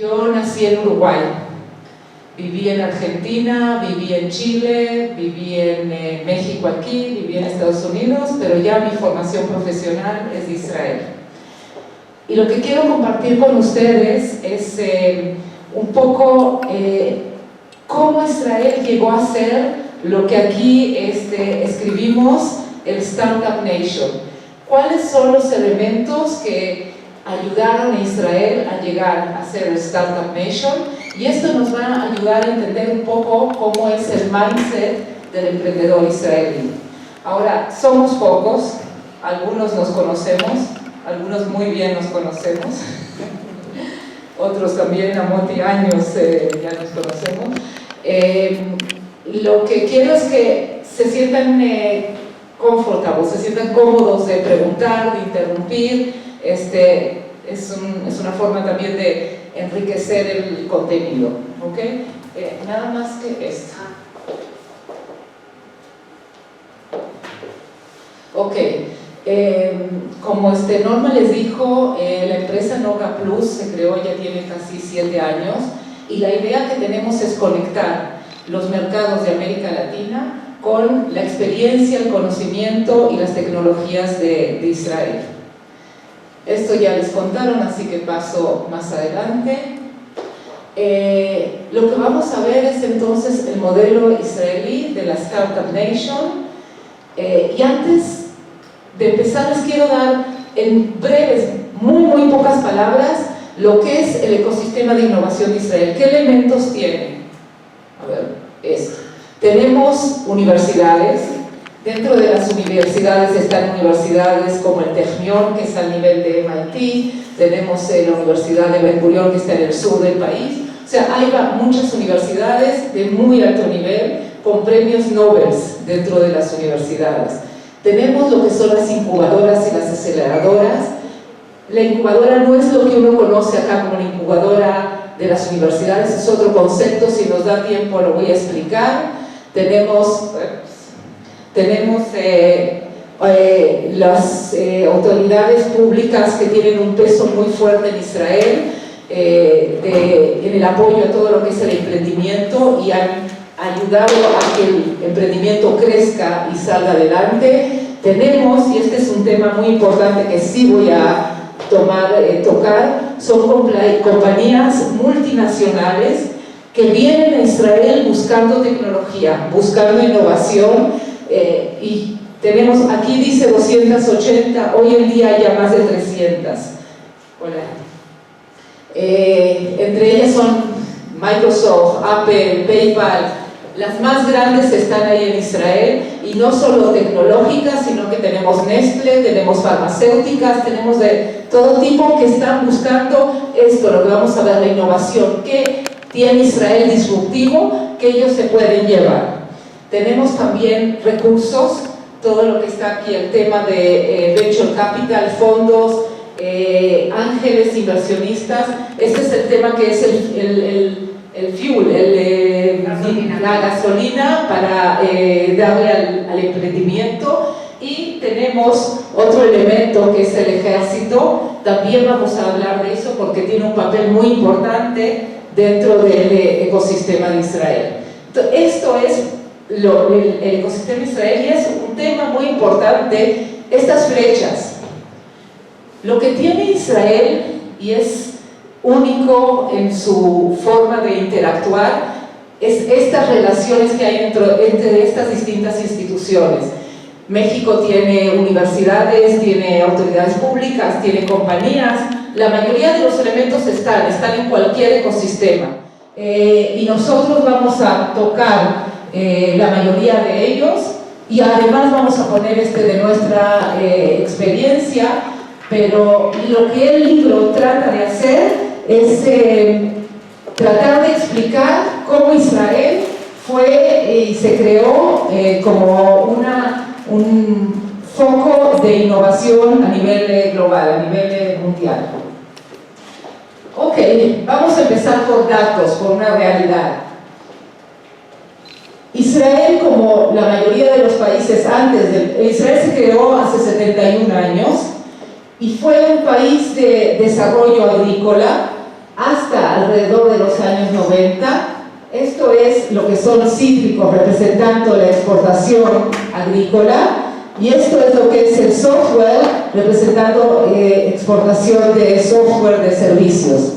Yo nací en Uruguay, viví en Argentina, viví en Chile, viví en México aquí, viví en Estados Unidos, pero ya mi formación profesional es de Israel. Y lo que quiero compartir con ustedes es un poco cómo Israel llegó a ser lo que aquí escribimos el Startup Nation. ¿Cuáles son los elementos que ayudaron a Israel a llegar a ser el Startup Nation? Y esto nos va a ayudar a entender un poco cómo es el mindset del emprendedor israelí. Ahora, somos pocos, algunos nos conocemos, algunos muy bien nos conocemos, otros también a multi-años ya nos conocemos. Lo que quiero es que se sientan confortables, se sientan cómodos de preguntar, de interrumpir. Es una forma también de enriquecer el contenido, ¿ok? Nada más que esto. Ok, como Norma les dijo, la empresa Noga Plus se creó, ya tiene casi 7 años, y la idea que tenemos es conectar los mercados de América Latina con la experiencia, el conocimiento y las tecnologías de Israel. Esto ya les contaron, así que paso más adelante. Lo que vamos a ver es entonces el modelo israelí de la Startup Nation. Y antes de empezar les quiero dar en breves, muy pocas palabras, lo que es el ecosistema de innovación de Israel. ¿Qué elementos tiene? A ver, esto. Tenemos universidades. Dentro de las universidades están universidades como el Technion, que está al nivel de MIT, tenemos la Universidad de Ben Gurion, que está en el sur del país. O sea, hay muchas universidades de muy alto nivel, con premios Nobel dentro de las universidades. Tenemos lo que son las incubadoras y las aceleradoras. La incubadora no es lo que uno conoce acá como la incubadora de las universidades, es otro concepto, si nos da tiempo lo voy a explicar. Tenemos las autoridades públicas que tienen un peso muy fuerte en Israel, en el apoyo a todo lo que es el emprendimiento, y han ayudado a que el emprendimiento crezca y salga adelante. Tenemos, y este es un tema muy importante que sí voy a tocar, son compañías multinacionales que vienen a Israel buscando tecnología, buscando innovación, y tenemos, aquí dice 280, hoy en día ya más de 300. Hola. Entre ellas son Microsoft, Apple, PayPal. Las más grandes están ahí en Israel, y no solo tecnológicas, sino que tenemos Nestlé, tenemos farmacéuticas, tenemos de todo tipo que están buscando esto, lo que vamos a ver, la innovación. ¿Qué tiene Israel disruptivo que ellos se pueden llevar? Tenemos también recursos, todo lo que está aquí, el tema de Venture Capital, fondos, ángeles inversionistas. Este es el tema que es el fuel, la gasolina para darle al emprendimiento. Y tenemos otro elemento que es el ejército. También vamos a hablar de eso porque tiene un papel muy importante dentro del ecosistema de Israel. Entonces, esto es el ecosistema israelí, es un tema muy importante. Estas flechas, lo que tiene Israel, y es único en su forma de interactuar, es estas relaciones que hay entre estas distintas instituciones. México tiene universidades, tiene autoridades públicas, tiene compañías. La mayoría de los elementos están en cualquier ecosistema, y nosotros vamos a tocar la mayoría de ellos, y además vamos a poner de nuestra experiencia. Pero lo que el libro trata de hacer es tratar de explicar cómo Israel fue y se creó como un foco de innovación a nivel global, a nivel mundial. Ok, vamos a empezar por datos, por una realidad. Israel, como la mayoría de los países Israel se creó hace 71 años y fue un país de desarrollo agrícola hasta alrededor de los años 90. Esto es lo que son cítricos representando la exportación agrícola, y esto es lo que es el software representando exportación de software de servicios.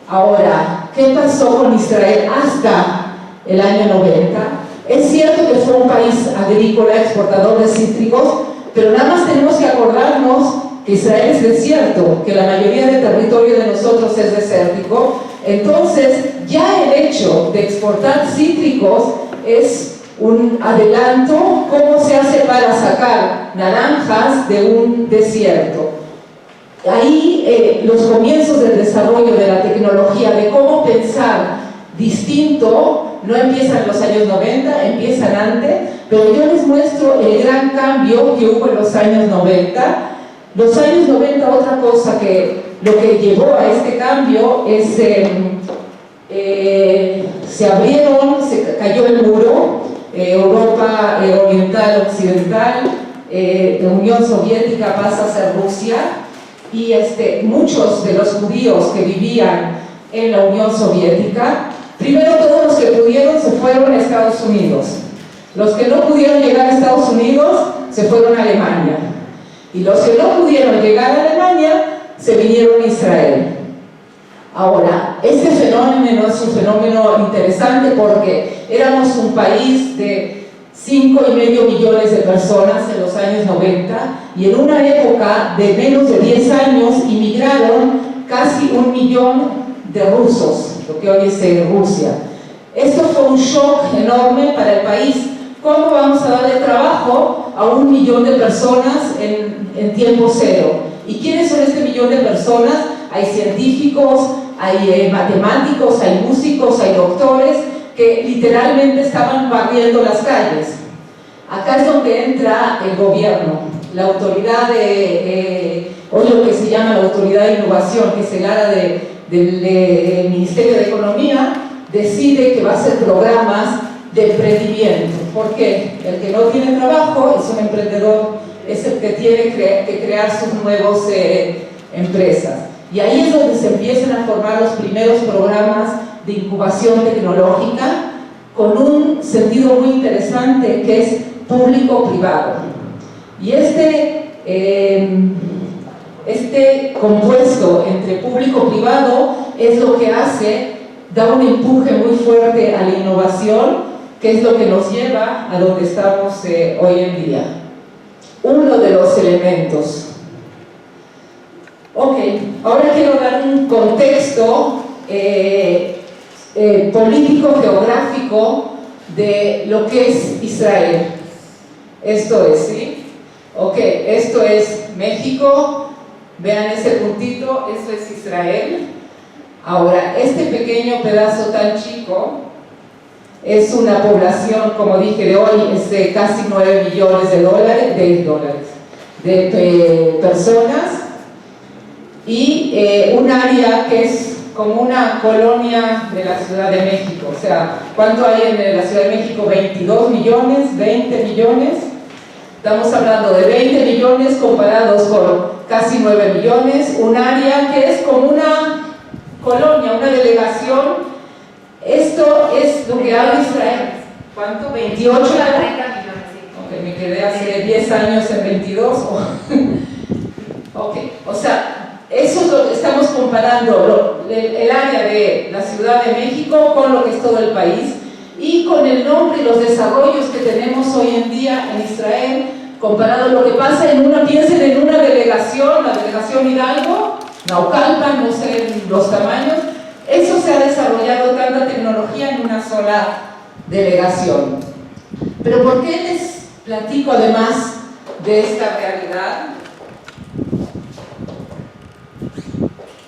Ahora, ¿qué pasó con Israel hasta el año 90? Es cierto que fue un país agrícola, exportador de cítricos, pero nada más tenemos que acordarnos que Israel es desierto, que la mayoría del territorio de nosotros es desértico. Entonces, ya el hecho de exportar cítricos es un adelanto. ¿Cómo se hace para sacar naranjas de un desierto? Ahí los comienzos del desarrollo de la tecnología, de cómo pensar distinto, no empiezan en los años 90, empiezan antes, pero yo les muestro el gran cambio que hubo en los años 90. Los años 90, otra cosa que lo que llevó a este cambio es se cayó el muro, Europa oriental, occidental, la Unión Soviética pasa a ser Rusia, y muchos de los judíos que vivían en la Unión Soviética, primero todos los que pudieron se fueron a Estados Unidos. Los que no pudieron llegar a Estados Unidos se fueron a Alemania. Y los que no pudieron llegar a Alemania se vinieron a Israel. Ahora, este fenómeno es un fenómeno interesante porque éramos un país de 5,5 millones de personas en los años 90, y en una época de menos de 10 años inmigraron casi 1 millón de rusos, lo que hoy es Rusia. Esto fue un shock enorme para el país. ¿Cómo vamos a darle trabajo a 1 millón de personas en tiempo cero? ¿Y quiénes son este millón de personas? Hay científicos, hay matemáticos, hay músicos, hay doctores que literalmente estaban barriendo las calles. Acá es donde entra el gobierno, la autoridad hoy lo que se llama la autoridad de innovación, que es el área del Ministerio de Economía, decide que va a hacer programas de emprendimiento. ¿Por qué? El que no tiene trabajo es un emprendedor, es el que tiene que crear sus nuevas empresas. Y ahí es donde se empiezan a formar los primeros programas de incubación tecnológica, con un sentido muy interesante que es público-privado. Y este compuesto entre público-privado es lo que da un empuje muy fuerte a la innovación, que es lo que nos lleva a donde estamos hoy en día. Uno de los elementos. Ok, ahora quiero dar un contexto político-geográfico de lo que es Israel. Esto es, ¿sí? Ok, esto es México, vean ese puntito, esto es Israel. Ahora, este pequeño pedazo tan chico es una población, como dije, de hoy es de casi 9 millones de personas, y un área que es como una colonia de la Ciudad de México. O sea, ¿cuánto hay en la Ciudad de México? 22 millones, 20 millones. Estamos hablando de 20 millones comparados con casi 9 millones. Un área que es como una colonia, una delegación. Esto es lo que habla Israel. ¿Cuánto? 28 a 30 millones, sí. Ok, me quedé hace 10 años en 22. Ok, o sea, eso es lo que estamos comparando, el área de la Ciudad de México con lo que es todo el país, y con el nombre y los desarrollos que tenemos hoy en día en Israel, comparado a lo que pasa piensen en una delegación, la delegación Hidalgo, Naucalpan, no sé los tamaños. Eso se ha desarrollado tanta tecnología en una sola delegación. Pero ¿por qué les platico además de esta realidad?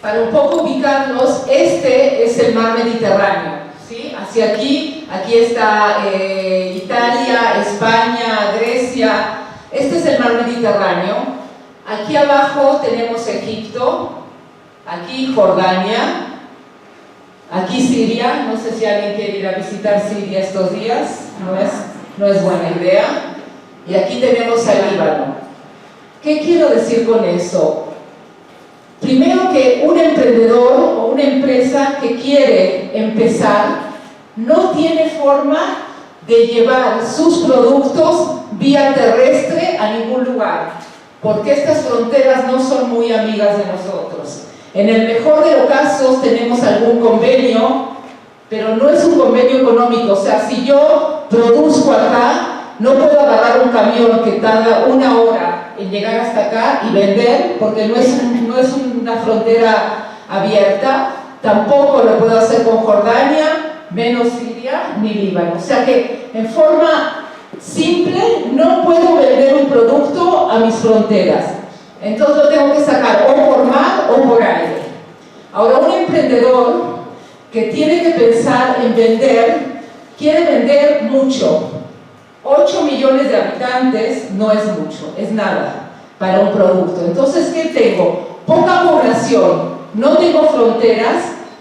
Para un poco ubicarlos, este es el mar Mediterráneo, ¿sí? Hacia aquí está Italia, España, Grecia. Este es el mar Mediterráneo. Aquí abajo tenemos Egipto, aquí Jordania, aquí Siria. No sé si alguien quiere ir a visitar Siria estos días, no es buena idea. Y aquí tenemos al Líbano. ¿Qué quiero decir con eso? Primero, que un emprendedor o una empresa que quiere empezar no tiene forma de llevar sus productos vía terrestre a ningún lugar, porque estas fronteras no son muy amigas de nosotros. En el mejor de los casos tenemos algún convenio, pero no es un convenio económico. O sea, si yo produzco acá, no puedo agarrar un camión que tarda 1 hora en llegar hasta acá y vender, porque no es una frontera abierta. Tampoco lo puedo hacer con Jordania, menos Siria ni Líbano. O sea que en forma simple no puedo vender un producto a mis fronteras. Entonces lo tengo que sacar o por mar o por aire. Ahora, un emprendedor que tiene que pensar en vender, quiere vender mucho. 8 millones de habitantes no es mucho, es nada para un producto. Entonces, ¿qué tengo? Poca población, no tengo fronteras.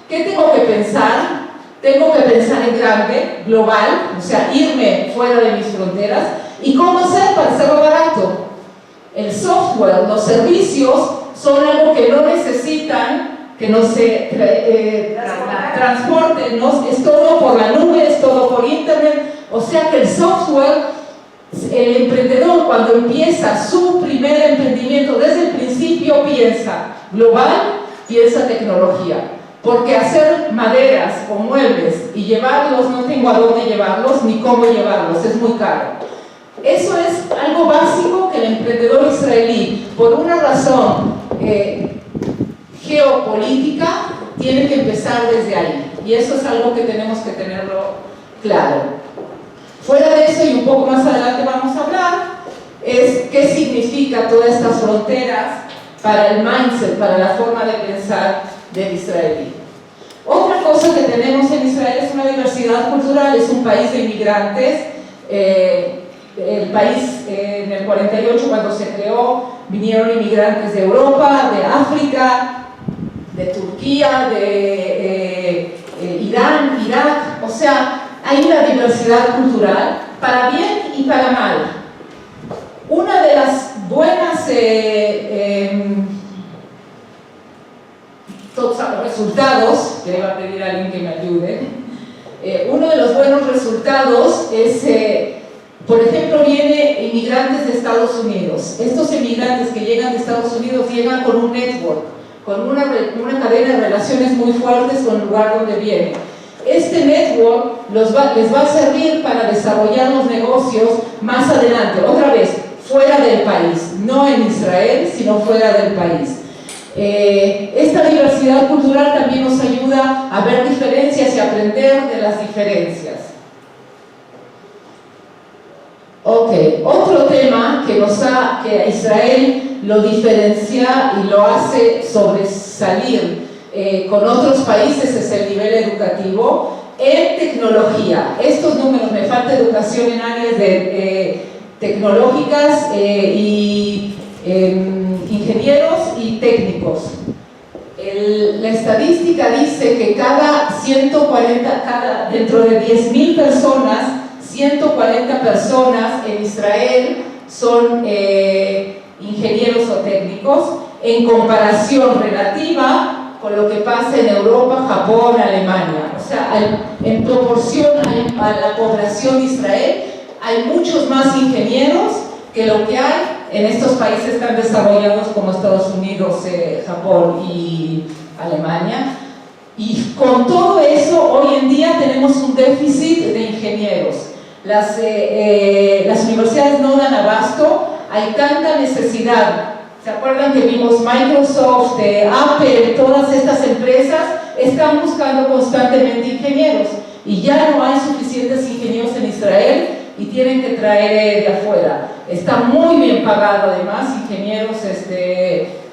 ¿Qué tengo que pensar? Tengo que pensar en grande, global, o sea, irme fuera de mis fronteras. ¿Y cómo hacer para hacerlo barato? El software, los servicios son algo que no necesitan que no se transporten, ¿no? Es todo por la nube, es todo por internet. O sea que el software, el emprendedor cuando empieza su primer emprendimiento, desde el principio piensa global, piensa tecnología. Porque hacer maderas o muebles y llevarlos, no tengo a dónde llevarlos ni cómo llevarlos, es muy caro. Eso es algo básico que el emprendedor israelí, por una razón geopolítica, tiene que empezar desde ahí. Y eso es algo que tenemos que tenerlo claro. Fuera de eso, y un poco más adelante vamos a hablar, es qué significa todas estas fronteras para el mindset, para la forma de pensar del israelí. Otra cosa que tenemos en Israel es una diversidad cultural, es un país de inmigrantes. El país en el 48, cuando se creó, vinieron inmigrantes de Europa, de África, de Turquía, de Irán, Irak. O sea, hay una diversidad cultural, para bien y para mal. Una de las buenas resultados, que le va a pedir a alguien que me ayude, uno de los buenos resultados es, por ejemplo, vienen inmigrantes de Estados Unidos. Estos inmigrantes que llegan de Estados Unidos llegan con un network, con una cadena de relaciones muy fuertes con el lugar donde vienen. Este network les va a servir para desarrollar los negocios más adelante, otra vez, fuera del país, no en Israel, sino fuera del país. Esta diversidad cultural también nos ayuda a ver diferencias y aprender de las diferencias. Ok, otro tema que a Israel lo diferencia y lo hace sobresalir con otros países es el nivel educativo en tecnología. Estos números, me falta educación en áreas tecnológicas y ingenieros y técnicos. La estadística dice que dentro de 10.000 personas, 140 personas en Israel son ingenieros o técnicos, en comparación relativa con lo que pasa en Europa, Japón, Alemania. O sea, en proporción a la población de Israel, hay muchos más ingenieros que lo que hay en estos países tan desarrollados como Estados Unidos, Japón y Alemania. Y con todo eso, hoy en día tenemos un déficit de ingenieros. Las universidades no dan abasto, hay tanta necesidad. ¿Se acuerdan que vimos Microsoft, Apple, todas estas empresas están buscando constantemente ingenieros y ya no hay suficientes ingenieros en Israel y tienen que traer de afuera? Está muy bien pagado, además, ingenieros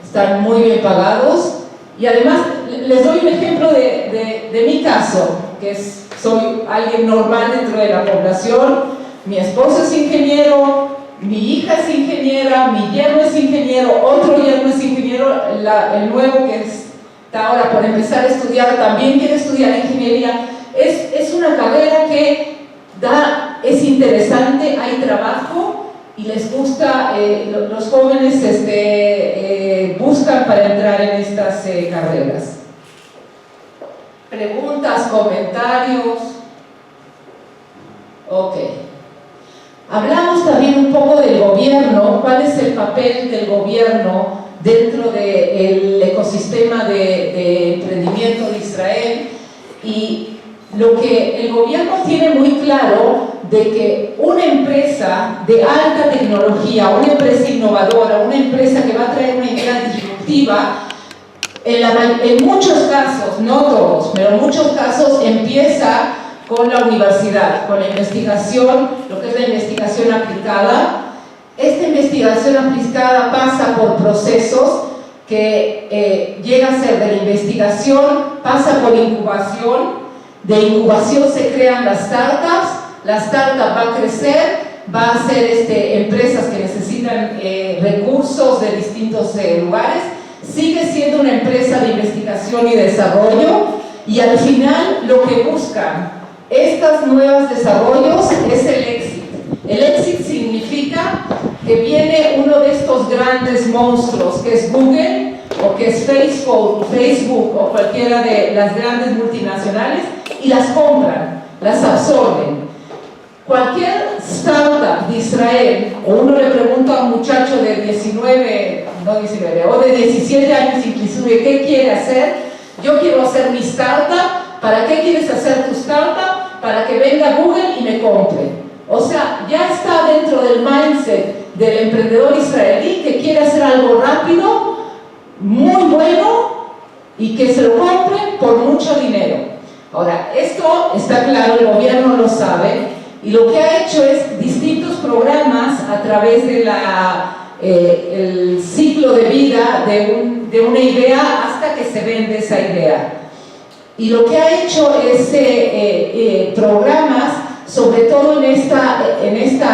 están muy bien pagados. Y además, les doy un ejemplo de mi caso, que soy alguien normal dentro de la población. Mi esposo es ingeniero, mi hija es ingeniera, mi yerno es ingeniero, otro yerno es ingeniero, el nuevo que está ahora por empezar a estudiar también quiere estudiar ingeniería. Es una carrera que es interesante, hay trabajo, y les gusta, los jóvenes buscan para entrar en estas carreras. Preguntas, comentarios. Ok. Hablamos también un poco del gobierno, cuál es el papel del gobierno dentro del ecosistema de emprendimiento de Israel, y lo que el gobierno tiene muy claro de que una empresa de alta tecnología, una empresa innovadora, una empresa que va a traer una idea disruptiva, en muchos casos, no todos, pero en muchos casos empieza con la universidad, con la investigación, lo que es la investigación aplicada. Esta investigación aplicada pasa por procesos que llega a ser de la investigación, pasa por incubación, de incubación se crean las startups, la startup va a crecer, va a ser empresas que necesitan recursos de distintos lugares, sigue siendo una empresa de investigación y desarrollo, y al final lo que buscan estos nuevos desarrollos es el éxito. El éxito significa que viene uno de estos grandes monstruos, que es Google, o que es Facebook, o cualquiera de las grandes multinacionales, y las compran, las absorben. Cualquier startup de Israel, o uno le pregunta a un muchacho de 19 o de 17 años inclusive, ¿qué quiere hacer? Yo quiero hacer mi startup. ¿Para qué quieres hacer tu startup? Para que venga Google y me compre. O sea, ya está dentro del mindset del emprendedor israelí que quiere hacer algo rápido, muy bueno, y que se lo compren por mucho dinero. Ahora, esto está claro, el gobierno lo sabe, y lo que ha hecho es distintos programas a través de el ciclo de vida de una idea hasta que se vende esa idea. Y lo que ha hecho es programas, sobre todo en esta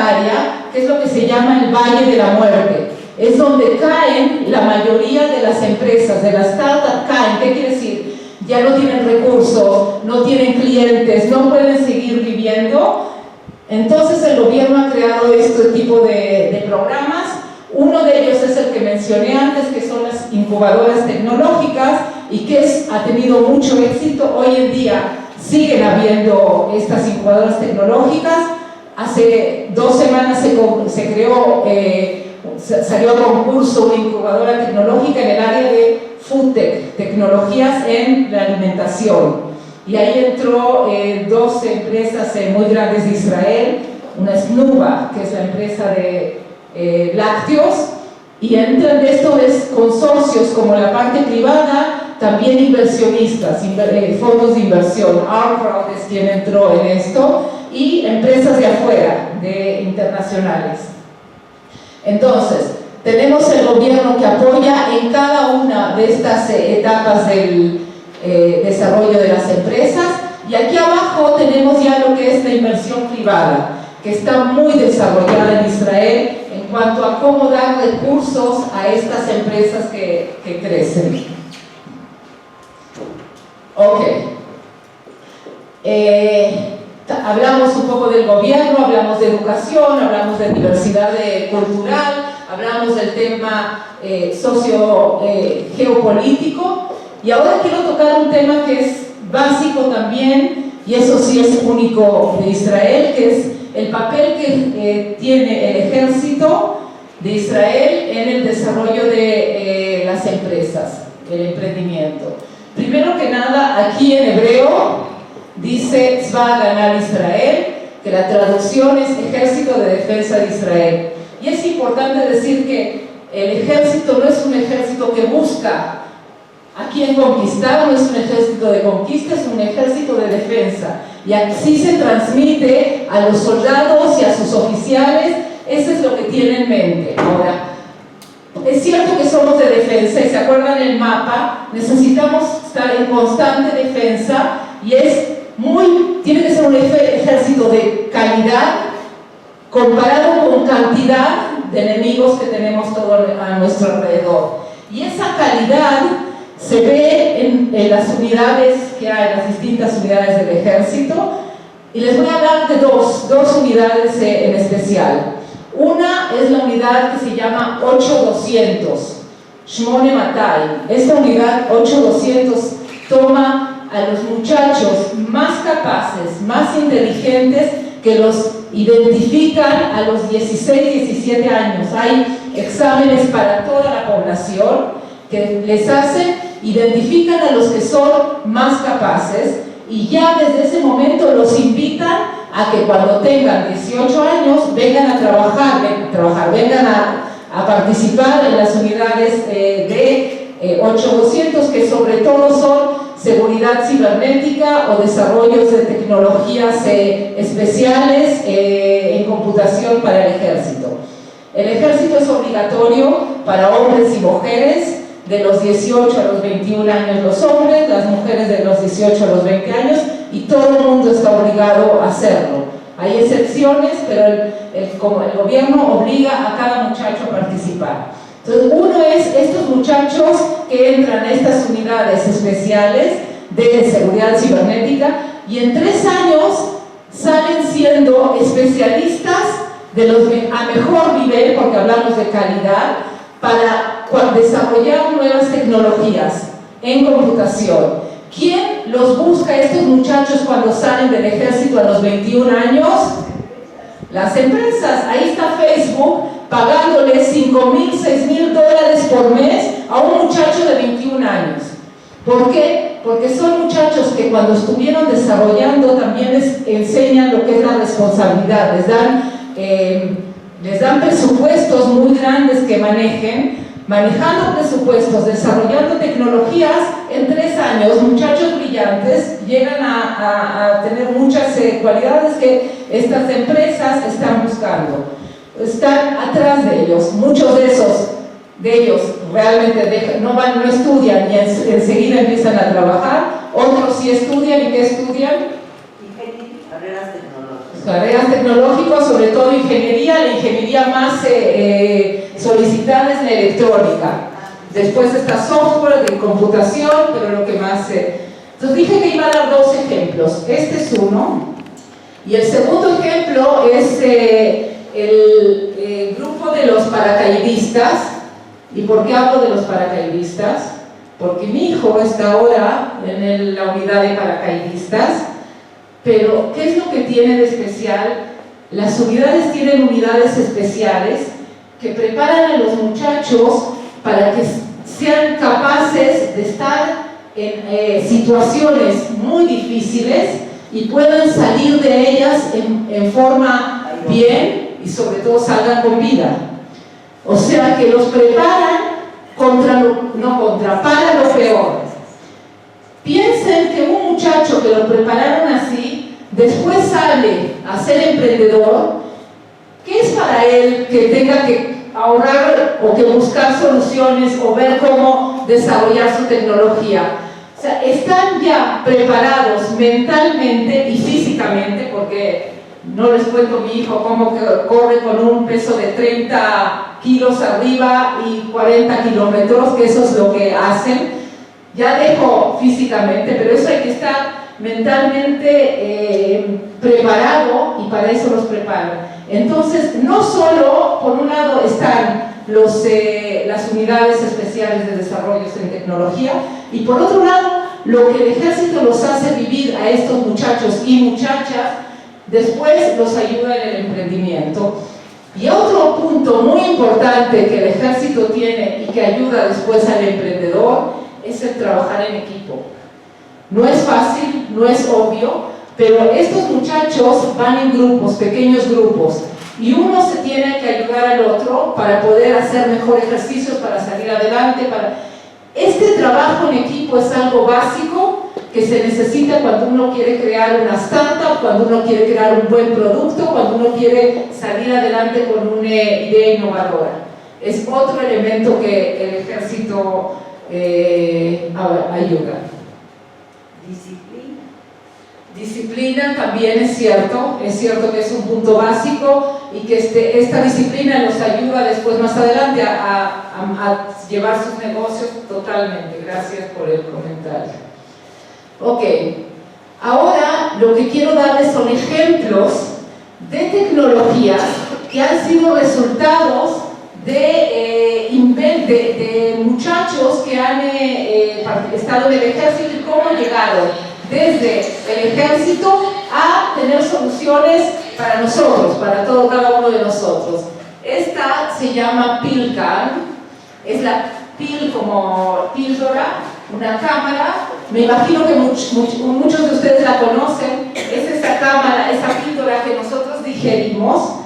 área, que es lo que se llama el Valle de la Muerte. Es donde caen la mayoría de las empresas, de las startups caen. ¿Qué quiere decir? Ya no tienen recursos, no tienen clientes, no pueden seguir viviendo. Entonces el gobierno ha creado este tipo de programas. Uno de ellos es el que mencioné antes, que son las incubadoras tecnológicas, y que ha tenido mucho éxito. Hoy en día siguen habiendo estas incubadoras tecnológicas. Hace 2 semanas se creó, salió a concurso una incubadora tecnológica en el área de food tech, tecnologías en la alimentación. Y ahí entró 2 empresas muy grandes de Israel, una es Nuba, que es la empresa de lácteos, y entran de estos consorcios como la parte privada, también inversionistas, fondos de inversión. Arcrowd es quien entró en esto, y empresas de afuera, internacionales. Entonces, tenemos el gobierno que apoya en cada una de estas etapas del desarrollo de las empresas, y aquí abajo tenemos ya lo que es la inversión privada, que está muy desarrollada en Israel en cuanto a cómo dar recursos a estas empresas que crecen. Ok. Hablamos un poco del gobierno, hablamos de educación, hablamos de diversidad cultural, hablamos del tema geopolítico, y ahora quiero tocar un tema que es básico también, y eso sí es único de Israel, que es el papel que tiene el ejército de Israel en el desarrollo de las empresas, el emprendimiento. Primero que nada, aquí en hebreo dice Tzva Haganah Israel, que la traducción es Ejército de Defensa de Israel. Y es importante decir que el ejército no es un ejército que busca a quién conquistar, no es un ejército de conquista, es un ejército de defensa. Y así se transmite a los soldados y a sus oficiales. Eso es lo que tiene en mente. Ahora, es cierto que somos de defensa, y se acuerdan el mapa, necesitamos estar en constante defensa, y tiene que ser un ejército de calidad comparado con cantidad de enemigos que tenemos todo a nuestro alrededor. Y esa calidad se ve en las unidades que hay, las distintas unidades del ejército, y les voy a hablar de dos unidades en especial. Una es la unidad que se llama 8200, Shmone Matai. Esta unidad 8200 toma a los muchachos más capaces, más inteligentes, que los identifican a los 16, 17 años. Hay exámenes para toda la población que les hacen, identifican a los que son más capaces y ya desde ese momento los invitan a que cuando tengan 18 años vengan a trabajar, vengan a participar en las unidades de 8200, que sobre todo son seguridad cibernética o desarrollos de tecnologías especiales en computación para el ejército. El ejército es obligatorio para hombres y mujeres, de los 18 a los 21 años los hombres, las mujeres de los 18 a los 20 años, y todo el mundo está obligado a hacerlo. Hay excepciones, pero como el gobierno obliga a cada muchacho a participar. Entonces, uno es estos muchachos que entran a estas unidades especiales de seguridad cibernética y en 3 años salen siendo especialistas a mejor nivel, porque hablamos de calidad, para desarrollar nuevas tecnologías en computación. ¿Quién los busca estos muchachos cuando salen del ejército a los 21 años? Las empresas. Ahí está Facebook pagándoles $5,000, $6,000 por mes a un muchacho de 21 años. ¿Por qué? Porque son muchachos que cuando estuvieron desarrollando también les enseñan lo que es la responsabilidad, les dan presupuestos muy grandes que manejando presupuestos, desarrollando tecnologías. En 3 años, muchachos brillantes llegan a tener muchas cualidades que estas empresas están buscando. Están atrás de ellos. Muchos de ellos realmente no estudian y enseguida empiezan a trabajar. Otros sí estudian. ¿Y qué estudian? Carreras tecnológicas, sobre todo ingeniería. La ingeniería más solicitada es la electrónica. Después está software de computación, pero lo que más... Entonces dije que iba a dar 2 ejemplos. Este es uno. Y el segundo ejemplo es el grupo de los paracaidistas. ¿Y por qué hablo de los paracaidistas? Porque mi hijo está ahora en la unidad de paracaidistas. Pero, ¿qué es lo que tiene de especial? Las unidades tienen unidades especiales que preparan a los muchachos para que sean capaces de estar en situaciones muy difíciles y puedan salir de ellas en forma bien y sobre todo salgan con vida. O sea que los preparan para lo peor. Piensen que un muchacho que lo prepararon así, después sale a ser emprendedor. ¿Qué es para él que tenga que ahorrar o que buscar soluciones o ver cómo desarrollar su tecnología? O sea, están ya preparados mentalmente y físicamente, porque no les cuento mi hijo cómo corre con un peso de 30 kilos arriba y 40 kilómetros, que eso es lo que hacen. Ya dejo físicamente, pero eso hay que estar mentalmente preparado, y para eso los preparan. Entonces, no solo, por un lado, están las unidades especiales de desarrollos en tecnología, y por otro lado, lo que el ejército los hace vivir a estos muchachos y muchachas, después los ayuda en el emprendimiento. Y otro punto muy importante que el ejército tiene y que ayuda después al emprendedor es el trabajar en equipo. No es fácil, no es obvio, pero estos muchachos van en grupos, pequeños grupos, y uno se tiene que ayudar al otro para poder hacer mejor ejercicios, para salir adelante. Este trabajo en equipo es algo básico que se necesita cuando uno quiere crear una startup, cuando uno quiere crear un buen producto, cuando uno quiere salir adelante con una idea innovadora. Es otro elemento que el ejército ayuda. Disciplina también es cierto que es un punto básico, y que esta disciplina los ayuda después, más adelante, a llevar sus negocios totalmente. Gracias por el comentario. Ok, ahora lo que quiero darles son ejemplos de tecnologías que han sido resultados de muchachos que han estado en el ejército y cómo llegaron desde el ejército a tener soluciones para nosotros, para cada uno de nosotros. Esta se llama PillCam, es la pill como píldora, una cámara. Me imagino que muchos de ustedes la conocen. Es esa cámara, esa píldora que nosotros digerimos,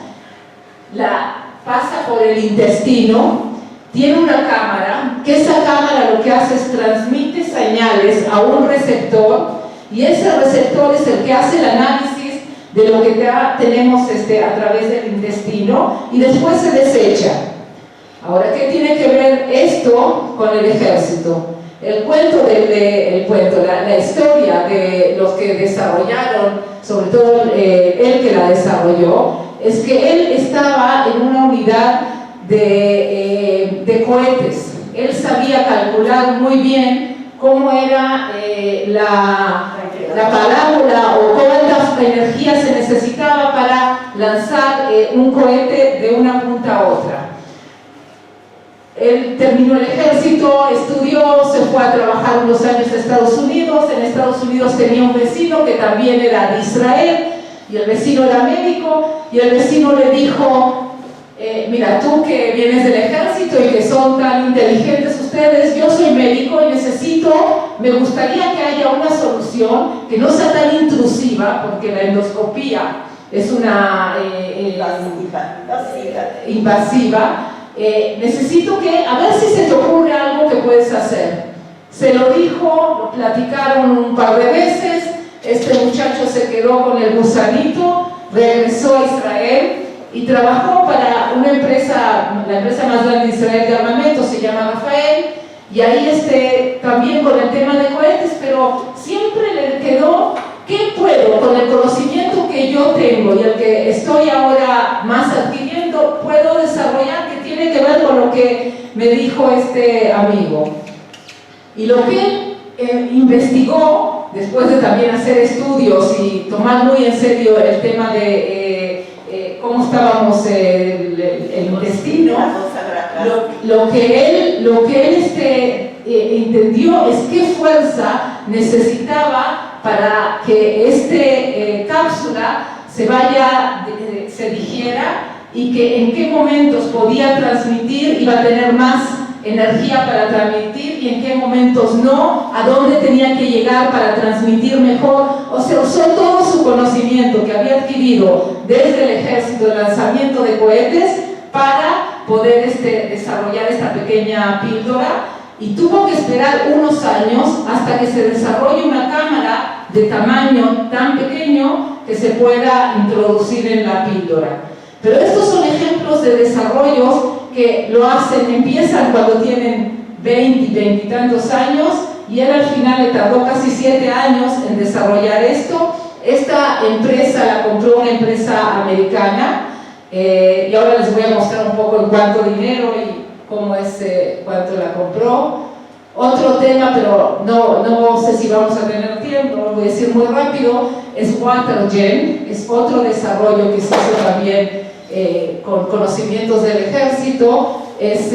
la pasa por el intestino, tiene una cámara, que esa cámara lo que hace es transmite señales a un receptor, y ese receptor es el que hace el análisis de lo que ya tenemos a través del intestino, y después se desecha. Ahora, ¿qué tiene que ver esto con el ejército? La historia de los que desarrollaron, sobre todo él que la desarrolló, es que él estaba en una unidad de cohetes. Él sabía calcular muy bien cómo era la parábola o cuánta energía se necesitaba para lanzar un cohete de una punta a otra. Él terminó el ejército, estudió, se fue a trabajar unos años a Estados Unidos. En Estados Unidos tenía un vecino que también era de Israel, y el vecino era médico, y el vecino le dijo: mira, tú que vienes del ejército y que son tan inteligentes ustedes, yo soy médico y me gustaría que haya una solución que no sea tan intrusiva, porque la endoscopía es una invasiva. Necesito que, a ver si se te ocurre algo que puedes hacer. Se lo dijo, lo platicaron un par de veces. Este muchacho se quedó con el gusanito, regresó a Israel y trabajó para una empresa, la empresa más grande de Israel de armamento, se llama Rafael, y ahí también con el tema de cohetes, pero siempre le quedó: ¿qué puedo con el conocimiento que yo tengo y el que estoy ahora más adquiriendo, puedo desarrollar, que tiene que ver con lo que me dijo este amigo? Y lo que él investigó, después de también hacer estudios y tomar muy en serio el tema de cómo estábamos el intestino, lo que él entendió es qué fuerza necesitaba para que cápsula se digiera, y que en qué momentos podía transmitir, iba a tener más energía para transmitir, y en qué momentos no, a dónde tenía que llegar para transmitir mejor. O sea, usó todo su conocimiento que había adquirido desde el ejército, el lanzamiento de cohetes, para poder desarrollar esta pequeña píldora, y tuvo que esperar unos años hasta que se desarrolle una cámara de tamaño tan pequeño que se pueda introducir en la píldora. Pero estos son ejemplos de desarrollos que empiezan cuando tienen 20 y tantos años, y él al final le tardó casi 7 años en desarrollar esto. Esta empresa la compró una empresa americana, y ahora les voy a mostrar un poco en cuánto dinero y cuánto la compró. Otro tema, pero no sé si vamos a tener tiempo, lo voy a decir muy rápido, es WaterGen. Es otro desarrollo que se hizo también con conocimientos del ejército. Es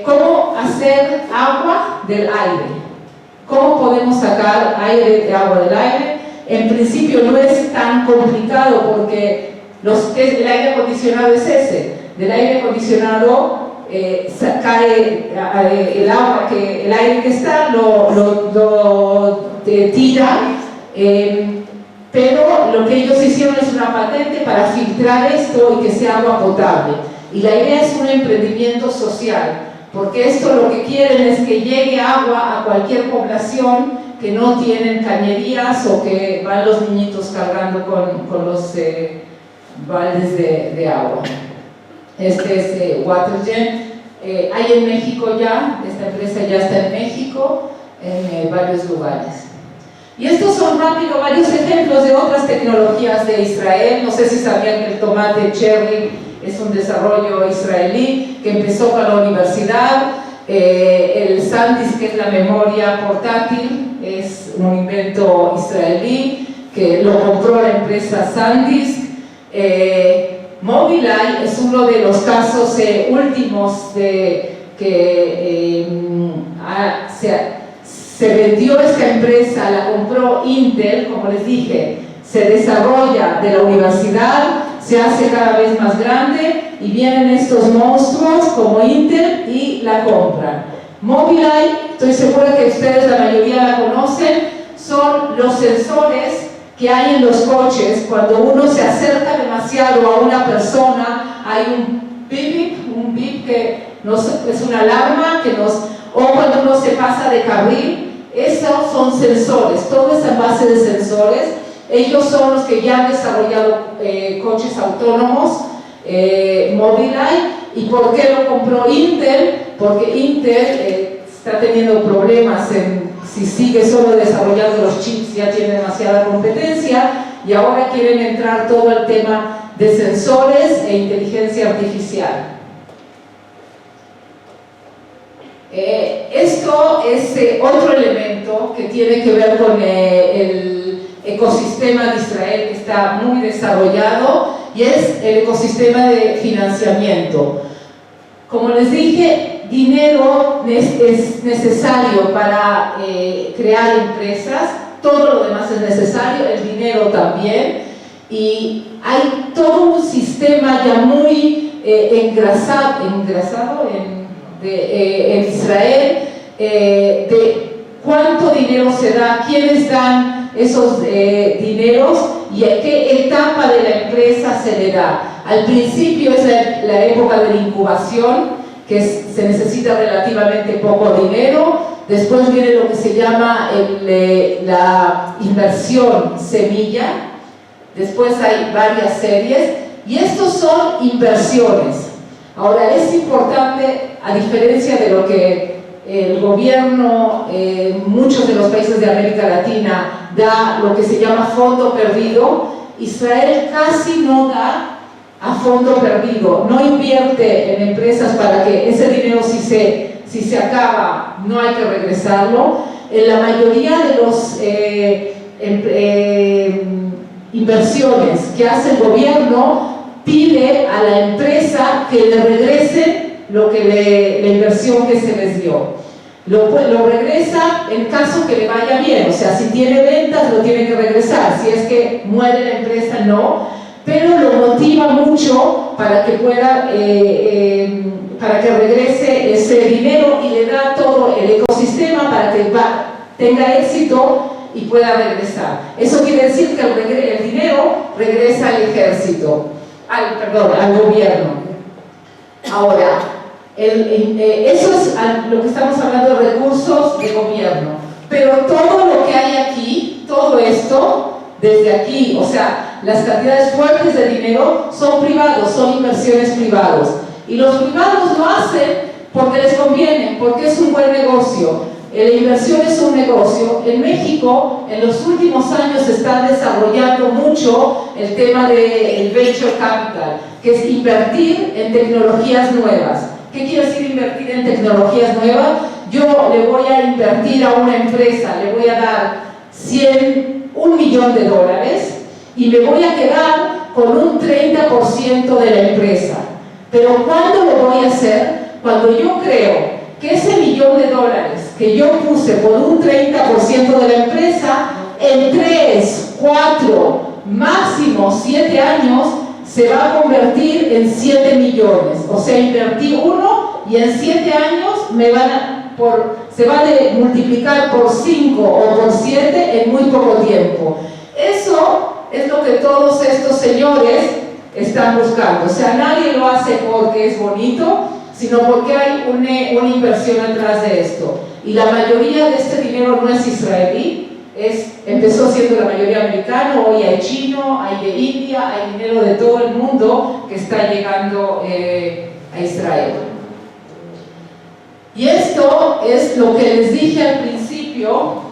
cómo hacer agua del aire, cómo podemos sacar aire de agua del aire. En principio no es tan complicado, porque el aire acondicionado es del aire acondicionado cae el agua, el aire que está lo tira, pero lo que ellos hicieron es una patente para filtrar esto y que sea agua potable. Y la idea es un emprendimiento social, porque esto lo que quieren es que llegue agua a cualquier población que no tienen cañerías, o que van los niñitos cargando con los baldes de agua. Este es WaterGen. Hay en México ya, esta empresa ya está en México, en varios lugares. Y estos son varios ejemplos de otras tecnologías de Israel. No sé si sabían que el tomate cherry es un desarrollo israelí que empezó con la universidad. El SanDisk, que es la memoria portátil, es un invento israelí que lo compró la empresa SanDisk. Mobileye es uno de los casos últimos que se vendió esta empresa, la compró Intel, como les dije, se desarrolla de la universidad, se hace cada vez más grande y vienen estos monstruos como Intel y la compran. Mobileye, estoy segura que ustedes la mayoría la conocen, son los sensores que hay en los coches. Cuando uno se acerca demasiado a una persona, hay un bip que es una alarma o cuando uno se pasa de carril. Esos son sensores, todo es a base de sensores. Ellos son los que ya han desarrollado coches autónomos, Mobileye. ¿Y por qué lo compró Intel? Porque Intel está teniendo problemas si sigue solo desarrollando los chips, ya tiene demasiada competencia y ahora quieren entrar todo el tema de sensores e inteligencia artificial. Esto es otro elemento que tiene que ver con el ecosistema de Israel, que está muy desarrollado, y es el ecosistema de financiamiento. Como les dije, dinero es necesario para crear empresas, todo lo demás es necesario, el dinero también, y hay todo un sistema ya muy engrasado en Israel, de cuánto dinero se da, quiénes dan esos dineros y a qué etapa de la empresa se le da. Al principio es la época de la incubación, que se necesita relativamente poco dinero. Después viene lo que se llama la inversión semilla. Después hay varias series y estos son inversiones. Ahora, es importante, a diferencia de lo que el gobierno, muchos de los países de América Latina, da lo que se llama fondo perdido, Israel casi no da a fondo perdido, no invierte en empresas para que ese dinero, si se acaba, no hay que regresarlo. En la mayoría de los inversiones que hace el gobierno, pide a la empresa que le regrese la inversión que se les dio. Lo regresa en caso que le vaya bien, o sea, si tiene ventas lo tiene que regresar, si es que muere la empresa no, pero lo motiva mucho para que pueda, para que regrese ese dinero y le da todo el ecosistema para que tenga éxito y pueda regresar. Eso quiere decir que el dinero regresa al ejército, al gobierno. Ahora, eso es lo que estamos hablando de recursos de gobierno, pero todo lo que hay aquí, todo esto, desde aquí, o sea, las cantidades fuertes de dinero son privados, son inversiones privados, y los privados lo hacen porque les conviene, porque es un buen negocio. La inversión es un negocio. En México, en los últimos años se está desarrollando mucho el tema del venture capital, que es invertir en tecnologías nuevas. ¿Qué quiere decir invertir en tecnologías nuevas? Yo le voy a invertir a una empresa, le voy a dar $1 millón y me voy a quedar con un 30% de la empresa. Pero ¿cuándo lo voy a hacer? Cuando yo creo que ese $1 millón que yo puse por un 30% de la empresa, en 3, 4, máximo 7 años, se va a convertir en 7 millones. O sea, invertí 1 y en 7 años se va a multiplicar por 5 o por 7 en muy poco tiempo. Eso es lo que todos estos señores están buscando. O sea, nadie lo hace porque es bonito, sino porque hay una inversión detrás de esto. Y la mayoría de este dinero no es israelí, empezó siendo la mayoría americano, hoy hay chino, hay de India, hay dinero de todo el mundo que está llegando a Israel. Y esto es lo que les dije al principio,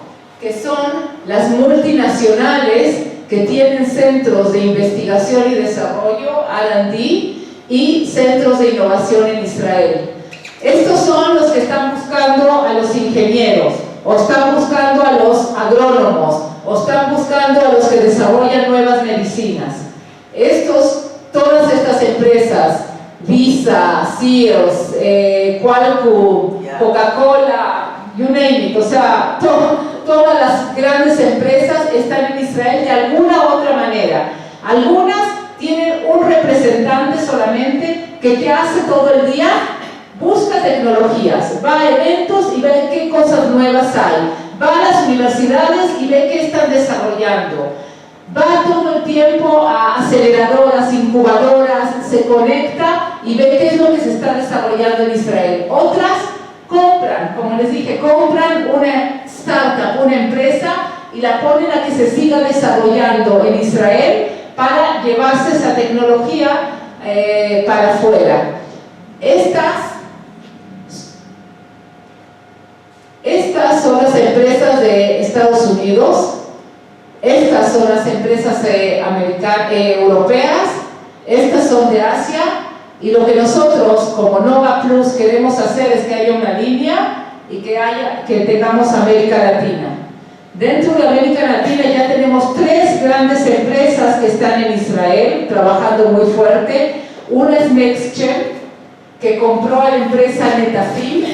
que son las multinacionales que tienen centros de investigación y desarrollo, R&D, y centros de innovación en Israel. Estos son los que están buscando a los ingenieros, o están buscando a los agrónomos, o están buscando a los que desarrollan nuevas medicinas. Estos todas estas empresas, Visa, Sears, Qualcomm, Coca-Cola, you name it, o sea, todas las grandes empresas están en Israel de alguna u otra manera. Algunas tienen un representante solamente que ¿qué hace todo el día? Busca tecnologías, va a eventos y ve qué cosas nuevas hay, va a las universidades y ve qué están desarrollando, va todo el tiempo a aceleradoras, incubadoras, se conecta y ve qué es lo que se está desarrollando en Israel. Otras compran, como les dije, compran una startup, una empresa y la ponen a que se siga desarrollando en Israel para llevarse esa tecnología para afuera. Estas son las empresas de Estados Unidos, estas son las empresas europeas, estas son de Asia, y lo que nosotros como Nova Plus queremos hacer es que haya una línea y que tengamos América Latina. Dentro de América Latina ya tenemos 3 grandes empresas que están en Israel trabajando muy fuerte. Una es NextGen, que compró a la empresa Netafim.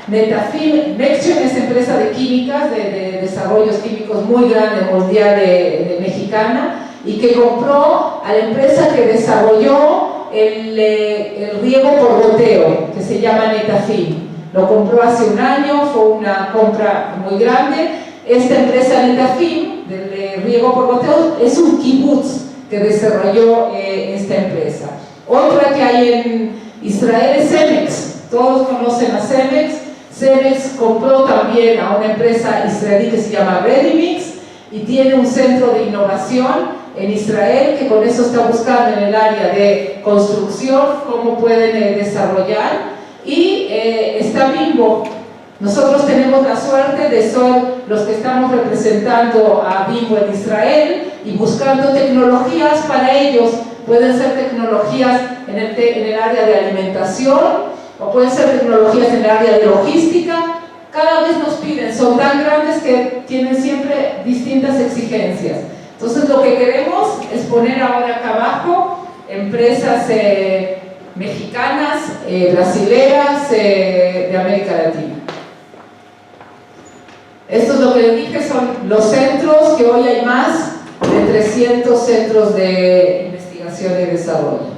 NextGen es empresa de químicas, de desarrollos químicos muy grande, mundial, de mexicana, y que compró a la empresa que desarrolló el riego por goteo, que se llama Netafim. Lo compró hace un año, fue una compra muy grande. Esta empresa Netafim, del riego por goteo, es un kibutz que desarrolló esta empresa. Otra que hay en Israel es Cemex. Todos conocen a Cemex. Cemex compró también a una empresa israelí que se llama Readymix y tiene un centro de innovación en Israel que con eso está buscando en el área de construcción cómo pueden desarrollar. Y está Bimbo. Nosotros tenemos la suerte de ser los que estamos representando a Bimbo en Israel y buscando tecnologías para ellos. Pueden ser tecnologías en el área de alimentación, o pueden ser tecnologías en el área de logística. Cada vez nos piden, son tan grandes que tienen siempre distintas exigencias. Entonces lo que queremos es poner ahora acá abajo empresas mexicanas, brasileras, de América Latina. Esto es lo que les dije, son los centros, que hoy hay más de 300 centros de investigación y desarrollo.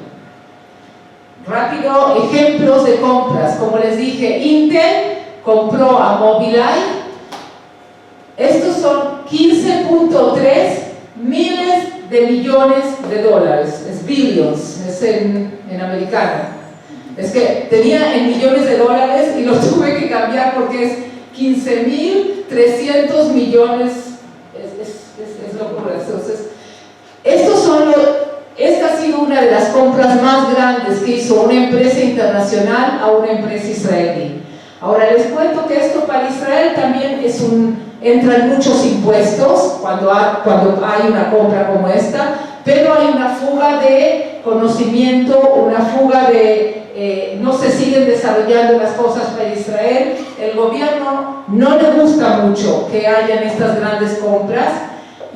Rápido, ejemplos de compras. Como les dije, Intel compró a Mobileye. Estos son 15.3 miles de millones de dólares. Es billions, es en americano. Es que tenía en millones de dólares y lo tuve que cambiar porque es 15.300 millones. Es locura. Entonces, esta ha sido una de las compras más grandes que hizo una empresa internacional a una empresa israelí. Ahora les cuento que esto para Israel también entran muchos impuestos cuando hay una compra como esta, pero hay una fuga de conocimiento, una fuga de no se siguen desarrollando las cosas para Israel. El gobierno no le gusta mucho que hayan estas grandes compras.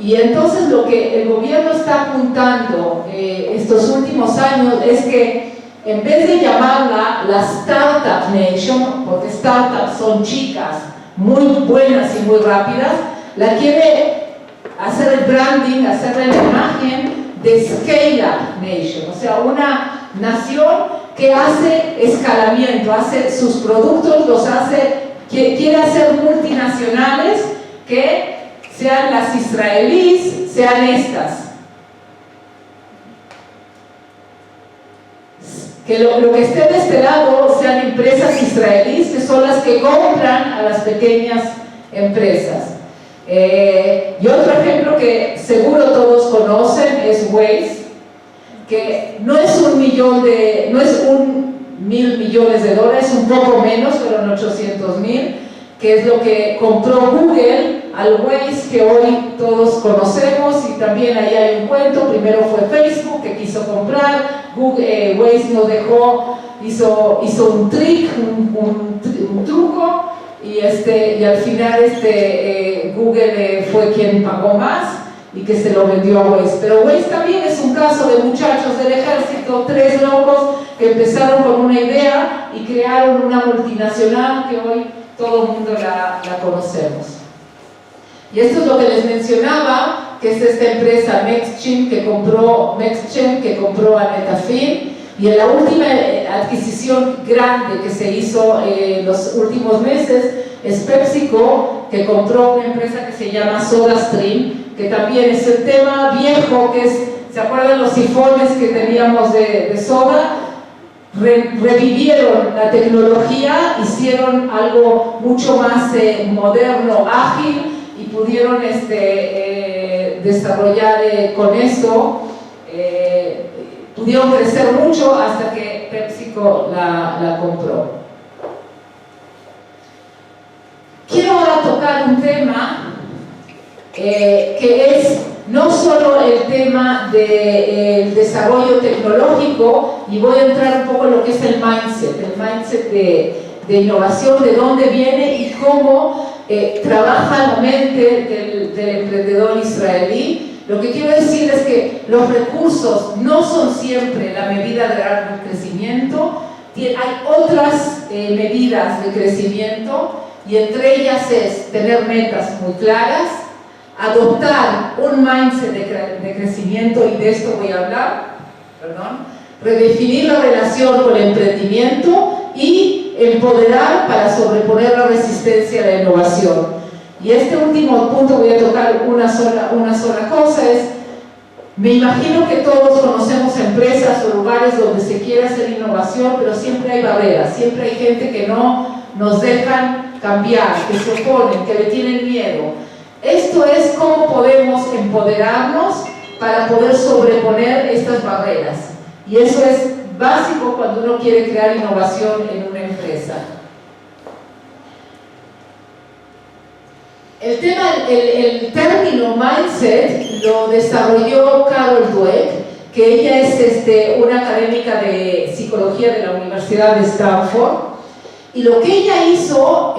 Y entonces lo que el gobierno está apuntando estos últimos años es que en vez de llamarla la Startup Nation, porque startups son chicas muy buenas y muy rápidas, la quiere hacer el branding, hacer la imagen de Scale-Up Nation, o sea, una nación que hace escalamiento, hace sus productos, quiere hacer multinacionales que sean las israelíes, sean estas. Que lo que esté de este lado sean empresas israelíes, que son las que compran a las pequeñas empresas. Y otro ejemplo que seguro todos conocen es Waze, que no es 1.000 millones de dólares, un poco menos, fueron 800.000, que es lo que compró Google al Waze que hoy todos conocemos. Y también ahí hay un cuento. Primero fue Facebook que quiso comprar, Waze nos dejó, hizo un truco, y al final Google fue quien pagó más, y que se lo vendió a Waze. Pero Waze también es un caso de muchachos del ejército, 3 locos que empezaron con una idea y crearon una multinacional que hoy todo el mundo la conocemos. Y esto es lo que les mencionaba, que es esta empresa Nextgen que compró a Netafim. Y en la última adquisición grande que se hizo en los últimos meses es PepsiCo, que compró una empresa que se llama SodaStream, que también es el tema viejo, que es, ¿se acuerdan los sifones que teníamos de soda? Revivieron la tecnología, hicieron algo mucho más moderno, ágil, y pudieron desarrollar con eso, pudieron crecer mucho hasta que PepsiCo la compró. Quiero ahora tocar un tema que es no solo el tema del desarrollo tecnológico, y voy a entrar un poco en lo que es el mindset de innovación, de dónde viene y cómo trabaja la mente del emprendedor israelí. Lo que quiero decir es que los recursos no son siempre la medida del crecimiento, hay otras medidas de crecimiento, y entre ellas es tener metas muy claras, adoptar un mindset de crecimiento, y de esto voy a hablar, redefinir la relación con el emprendimiento y empoderar para sobreponer la resistencia a la innovación. Y este último punto voy a tocar una sola cosa, es, me imagino que todos conocemos empresas o lugares donde se quiere hacer innovación, pero siempre hay barreras, siempre hay gente que no nos dejan cambiar, que se oponen, que le tienen miedo. Esto es cómo podemos empoderarnos para poder sobreponer estas barreras. Y eso es básico cuando uno quiere crear innovación en una empresa. El término mindset lo desarrolló Carol Dweck, que ella es una académica de psicología de la Universidad de Stanford. Y lo que ella hizo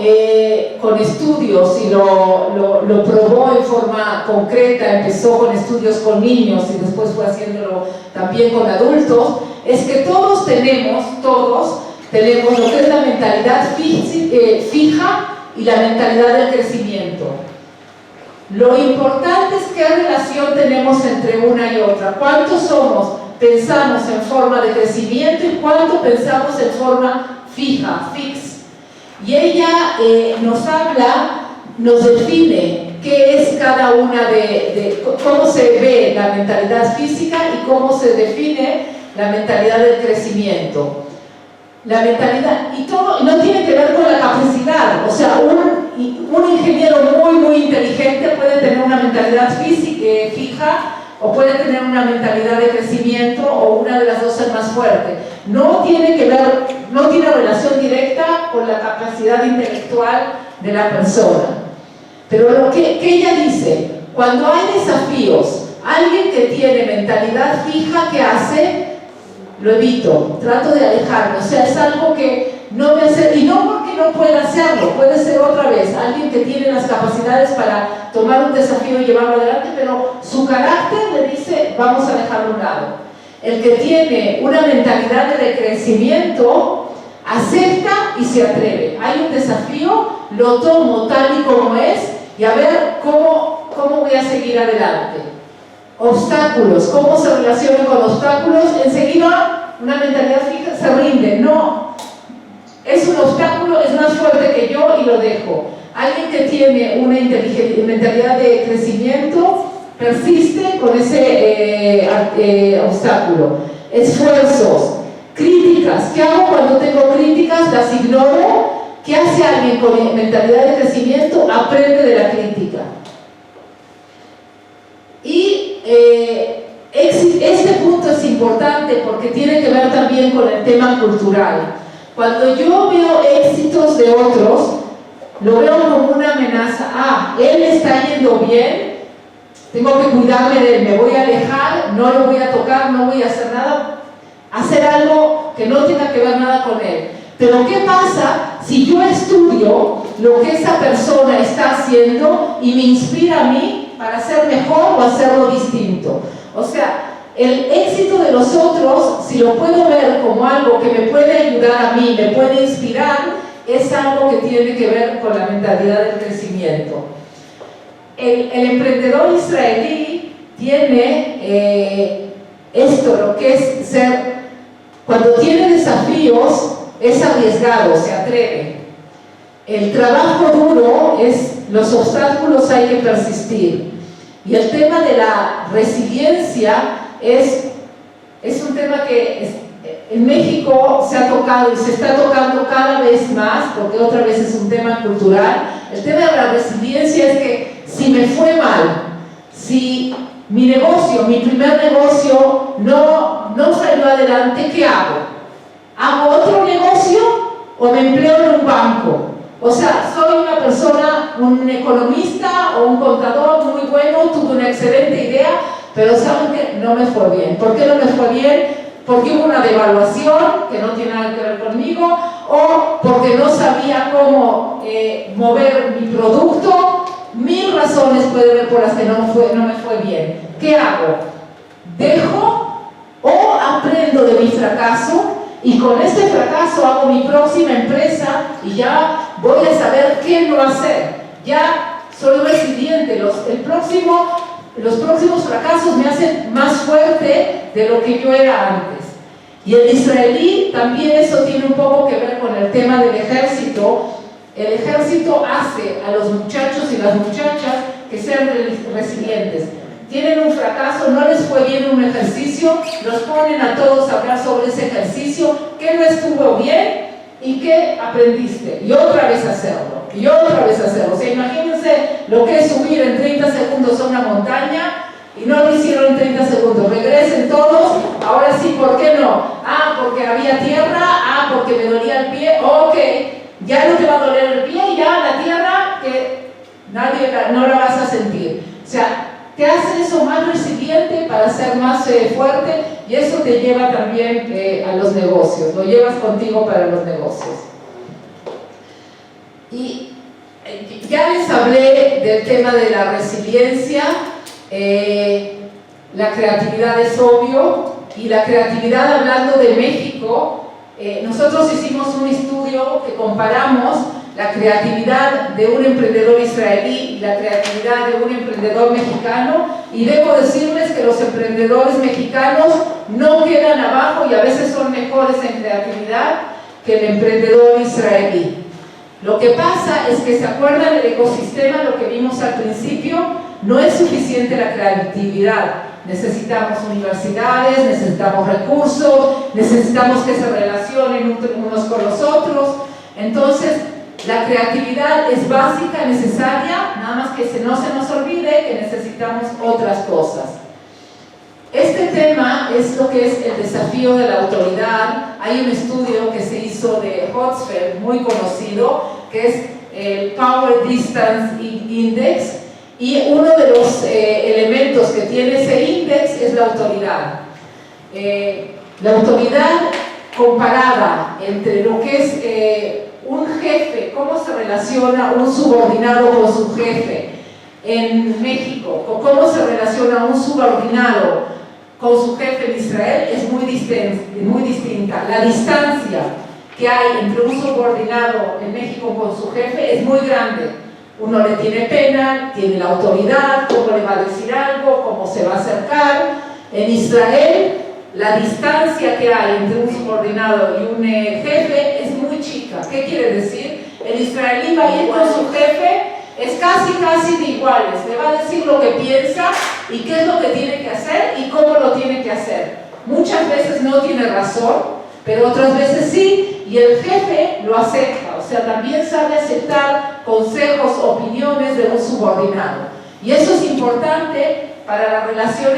con estudios, y lo probó en forma concreta, empezó con estudios con niños y después fue haciéndolo también con adultos, es que todos tenemos lo que es la mentalidad fija y la mentalidad del crecimiento. Lo importante es qué relación tenemos entre una y otra. ¿Cuántos pensamos en forma de crecimiento y cuánto pensamos en forma fija, fix? Y ella nos define qué es cada una cómo se ve la mentalidad física y cómo se define la mentalidad del crecimiento. La mentalidad, y todo no tiene que ver con la capacidad, o sea, un ingeniero muy inteligente puede tener una mentalidad fija, o puede tener una mentalidad de crecimiento, o una de las dos ser más fuerte. No tiene relación directa con la capacidad intelectual de la persona. Pero lo que ella dice, cuando hay desafíos, alguien que tiene mentalidad fija, ¿qué hace? Lo evito, trato de alejarme, o sea, es algo que no me hace, y no porque no pueda hacerlo, puede ser otra vez, alguien que tiene las capacidades para tomar un desafío y llevarlo adelante, pero su carácter le dice, vamos a dejarlo a un lado. El que tiene una mentalidad de crecimiento, acepta y se atreve. Hay un desafío, lo tomo tal y como es, y a ver cómo voy a seguir adelante. Obstáculos, cómo se relaciona con obstáculos, enseguida una mentalidad fija se rinde, no, es un obstáculo, es más fuerte que yo y lo dejo. Alguien que tiene una mentalidad de crecimiento persiste con ese obstáculo. Esfuerzos, críticas, ¿qué hago cuando tengo críticas? Las ignoro. ¿Qué hace alguien con mentalidad de crecimiento? Aprende de la crítica. Y este punto es importante porque tiene que ver también con el tema cultural. Cuando yo veo éxitos de otros, lo veo como una amenaza. Él me está yendo bien, tengo que cuidarme de él, me voy a alejar, no lo voy a tocar, no voy a hacer nada, hacer algo que no tenga que ver nada con él. Pero ¿qué pasa si yo estudio lo que esa persona está haciendo y me inspira a mí para ser mejor o hacerlo distinto. O sea, el éxito de los otros, si lo puedo ver como algo que me puede ayudar a mí, me puede inspirar, es algo que tiene que ver con la mentalidad del crecimiento. El emprendedor israelí tiene esto, lo que es ser, cuando tiene desafíos, es arriesgado, se atreve. El trabajo duro los obstáculos hay que persistir. Y el tema de la resiliencia es un tema que en México se ha tocado y se está tocando cada vez más, porque otra vez es un tema cultural. El tema de la resiliencia es que si me fue mal, si mi primer negocio no salió adelante, ¿qué hago? ¿Hago otro negocio o me empleo en un banco? O sea, soy una persona, un economista o un contador muy bueno, tuve una excelente idea, pero ¿saben qué? No me fue bien. ¿Por qué no me fue bien? Porque hubo una devaluación que no tiene nada que ver conmigo, o porque no sabía cómo mover mi producto. 1000 razones puede haber por las que no me fue bien. ¿Qué hago? ¿Dejo o aprendo de mi fracaso? Y con este fracaso hago mi próxima empresa y ya voy a saber qué no hacer. Ya soy resiliente. Los próximos fracasos me hacen más fuerte de lo que yo era antes. Y el israelí también eso tiene un poco que ver con el tema del ejército. El ejército hace a los muchachos y las muchachas que sean resilientes. Tienen un fracaso, no les fue bien un ejercicio, los ponen a todos a hablar sobre ese ejercicio, qué no estuvo bien y qué aprendiste, y otra vez hacerlo, y otra vez hacerlo. O sea, imagínense lo que es subir en 30 segundos a una montaña y no lo hicieron en 30 segundos. Regresen todos, ahora sí, ¿por qué no? Porque había tierra, porque me dolía el pie, ok, ya no te va a doler el pie, ya la tierra que no la vas a sentir. O sea, te hace eso más resiliente para ser más fuerte, y eso te lleva también a los negocios, lo llevas contigo para los negocios. Y ya les hablé del tema de la resiliencia, la creatividad es obvio, y la creatividad, hablando de México, nosotros hicimos un estudio que comparamos la creatividad de un emprendedor israelí y la creatividad de un emprendedor mexicano, y debo decirles que los emprendedores mexicanos no quedan abajo y a veces son mejores en creatividad que el emprendedor israelí. Lo que pasa es que, ¿se acuerdan del ecosistema, lo que vimos al principio? No es suficiente la creatividad. Necesitamos universidades, necesitamos recursos, necesitamos que se relacionen unos con los otros. Entonces, la creatividad es básica, necesaria, nada más que no se nos olvide que necesitamos otras cosas. Este tema es lo que es el desafío de la autoridad. Hay un estudio que se hizo de Hotzfeld, muy conocido, que es el Power Distance Index, y uno de los elementos que tiene ese índice es la autoridad. La autoridad comparada entre lo que es un jefe, cómo se relaciona un subordinado con su jefe en México, o cómo se relaciona un subordinado con su jefe en Israel, es muy distinta. La distancia que hay entre un subordinado en México con su jefe es muy grande. Uno le tiene pena, tiene la autoridad, cómo le va a decir algo, cómo se va a acercar. En Israel, la distancia que hay entre un subordinado y un jefe es muy chica. ¿Qué quiere decir? El israelí va a ir con su jefe, es casi de iguales. Le va a decir lo que piensa y qué es lo que tiene que hacer y cómo lo tiene que hacer. Muchas veces no tiene razón, pero otras veces sí, y el jefe lo acepta. O sea, también sabe aceptar consejos, opiniones de un subordinado. Y eso es importante para la relación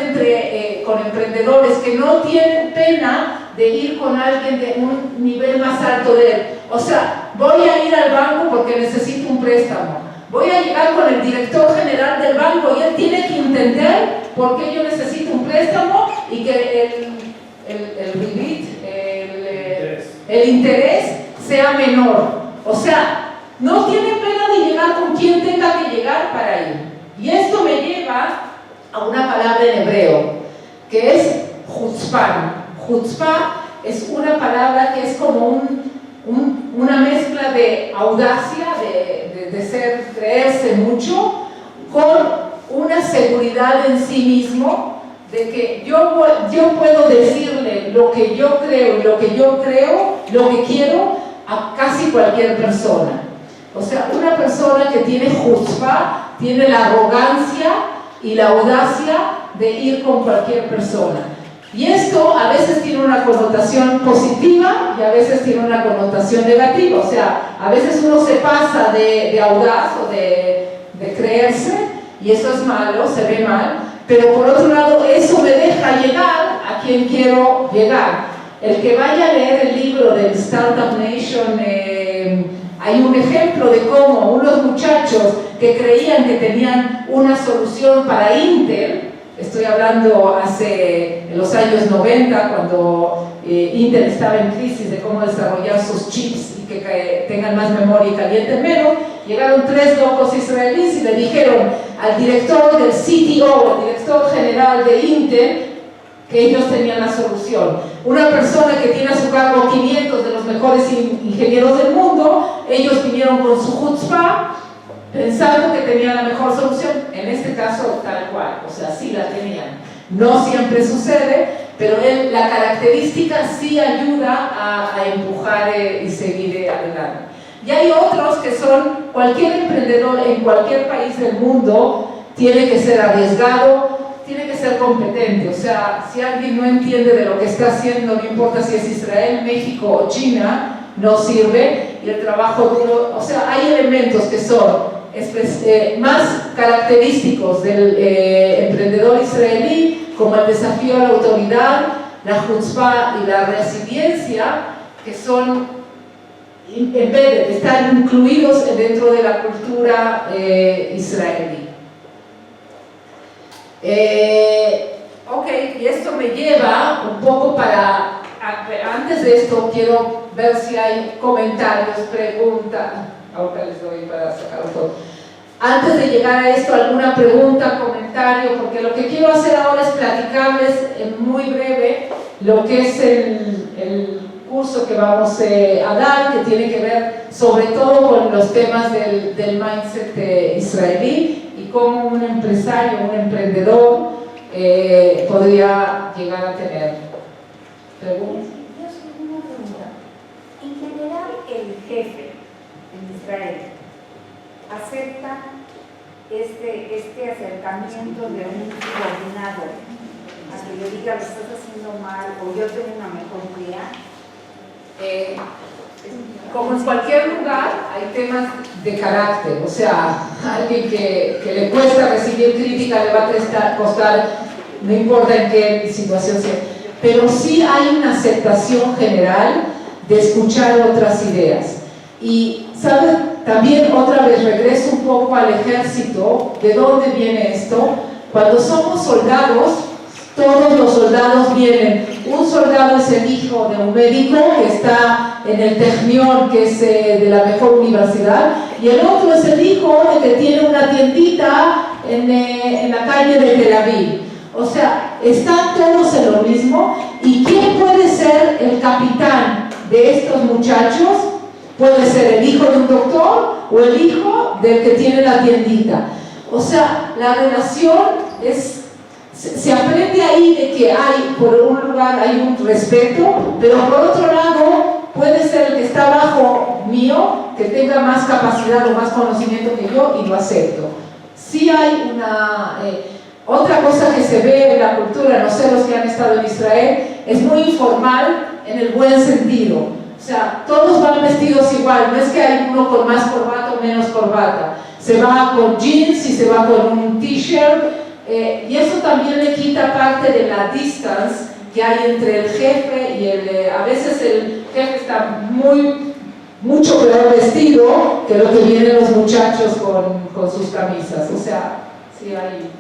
con emprendedores que no tienen pena de ir con alguien de un nivel más alto de él. O sea, voy a ir al banco porque necesito un préstamo. Voy a llegar con el director general del banco y él tiene que entender por qué yo necesito un préstamo y que el interés sea menor. O sea, no tiene pena de llegar con quien tenga que llegar para ir. Y esto me lleva que es chutzpan. Chutzpah es una palabra que es como una mezcla de audacia, de creerse mucho, con una seguridad en sí mismo, de que yo puedo decirle lo que yo creo, lo que quiero a casi cualquier persona. O sea, una persona que tiene chutzpah tiene la arrogancia y la audacia de ir con cualquier persona. Y esto a veces tiene una connotación positiva y a veces tiene una connotación negativa. O sea, a veces uno se pasa de audaz o de creerse, y eso es malo, se ve mal, pero por otro lado eso me deja llegar a quien quiero llegar. El que vaya a leer el libro del Startup Nation, hay un ejemplo de cómo unos muchachos que creían que tenían una solución para Intel, estoy hablando en los años 90, cuando Intel estaba en crisis de cómo desarrollar sus chips y que tengan más memoria y calienten menos, llegaron 3 locos israelíes y le dijeron al director del CTO, el director general de Intel, que ellos tenían la solución. Una persona que tiene a su cargo 500 de los mejores ingenieros del mundo, ellos vinieron con su chutzpah, pensando que tenían la mejor solución, en este caso tal cual, o sea, sí la tenían. No siempre sucede, pero la característica sí ayuda a empujar y seguir adelante. Y hay otros que son, cualquier emprendedor en cualquier país del mundo tiene que ser arriesgado, tiene que ser competente. O sea, si alguien no entiende de lo que está haciendo, no importa si es Israel, México o China, no sirve. Y el trabajo duro, o sea, hay elementos que son más característicos del emprendedor israelí, como el desafío a la autoridad, la chutzpah y la resiliencia, que son embedded, están incluidos dentro de la cultura israelí. Ok, y esto me lleva un poco antes de esto quiero ver si hay comentarios, preguntas. Ahora les doy para sacarlo todo. Antes de llegar a esto, alguna pregunta, comentario, porque lo que quiero hacer ahora es platicarles en muy breve lo que es el curso que vamos a dar, que tiene que ver sobre todo con los temas del mindset israelí y cómo un empresario, un emprendedor podría llegar a tener. ¿Preguntas? Yo tengo una pregunta. En general, el jefe en Israel acepta este acercamiento de un subordinado a que le diga lo estás haciendo mal o yo tengo una mejor idea. Como en cualquier lugar hay temas de carácter, o sea, alguien que le cuesta recibir crítica le va a costar, no importa en qué situación sea, pero sí hay una aceptación general de escuchar otras ideas. Y, ¿sabes? También otra vez regreso un poco al ejército. ¿De dónde viene esto? Cuando somos soldados, todos los soldados vienen. Un soldado es el hijo de un médico que está en el Technion, que es de la mejor universidad, y el otro es el hijo de que tiene una tiendita en la calle de Tel Aviv. O sea, están todos en lo mismo. ¿Y quién puede ser el capitán de estos muchachos? Puede ser el hijo de un doctor o el hijo del que tiene la tiendita. O sea, la relación se aprende ahí de que hay, por un lugar hay un respeto, pero por otro lado puede ser el que está abajo mío, que tenga más capacidad o más conocimiento que yo y lo acepto. Sí hay otra cosa que se ve en la cultura, no sé los que han estado en Israel, es muy informal en el buen sentido. O sea, todos van vestidos igual, no es que hay uno con más corbata o menos corbata. Se va con jeans y se va con un t-shirt, y eso también le quita parte de la distance que hay entre el jefe y a veces el jefe está mucho peor vestido que lo que vienen los muchachos con sus camisas. O sea, sí hay...